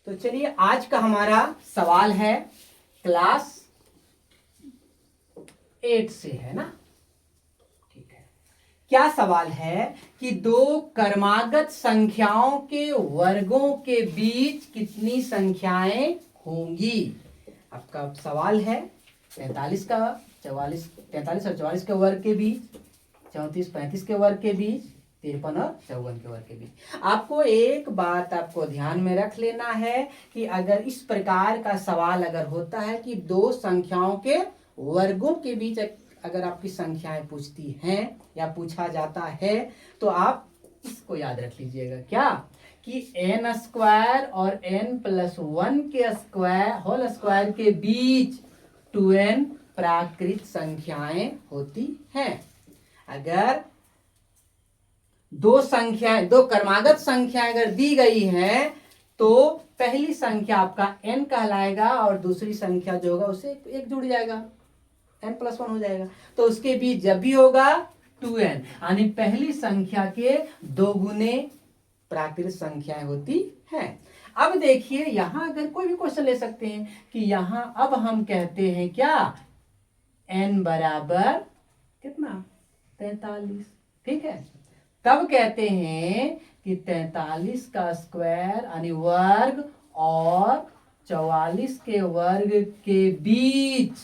तो चलिए आज का हमारा सवाल है क्लास 8 से, है ना। ठीक है, क्या सवाल है कि दो क्रमागत संख्याओं के वर्गों के बीच कितनी संख्याएं होंगी। आपका सवाल है 43 का 44, 43 और 44 के वर्ग के बीच, 34 35 के वर्ग के बीच, 53 और 54 के वर्ग के बीच। आपको एक बात आपको ध्यान में रख लेना है कि अगर इस प्रकार का सवाल अगर होता है कि दो संख्याओं के वर्गों के बीच अगर आपकी संख्याएं पूछती हैं या पूछा जाता है तो आप इसको याद रख लीजिएगा, क्या कि n स्क्वायर और n+1 के स्क्वायर होल स्क्वायर के बीच 2n प्राकृत संख्याएं होती हैं। अगर दो क्रमागत संख्याएं अगर दी गई हैं तो पहली संख्या आपका n कहलाएगा और दूसरी संख्या जो होगा उसे एक जुड़ जाएगा, n+1 हो जाएगा। तो उसके बीच जब भी होगा 2n, यानी पहली संख्या के दो गुने प्राकृत संख्याएं होती हैं। अब देखिए यहां अगर कोई भी क्वेश्चन ले सकते हैं कि यहां अब हम कहते हैं क्या n बराबर कितना 43, ठीक है। तब कहते हैं कि 43 का स्क्वायर यानी वर्ग और 44 के वर्ग के बीच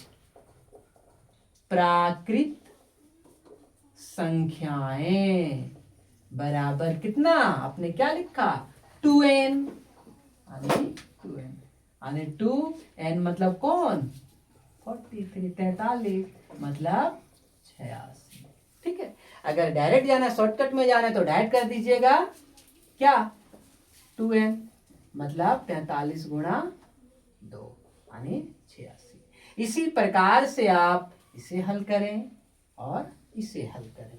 प्राकृत संख्याएं बराबर कितना, आपने क्या लिखा 2n, यानी 2n मतलब कौन 43 मतलब 86, ठीक है। अगर डायरेक्ट जाना है, शॉर्टकट में जाना है तो डायरेक्ट कर दीजिएगा क्या 2n मतलब 43 गुणा 2 यानी 86। इसी प्रकार से आप इसे हल करें और इसे हल करें।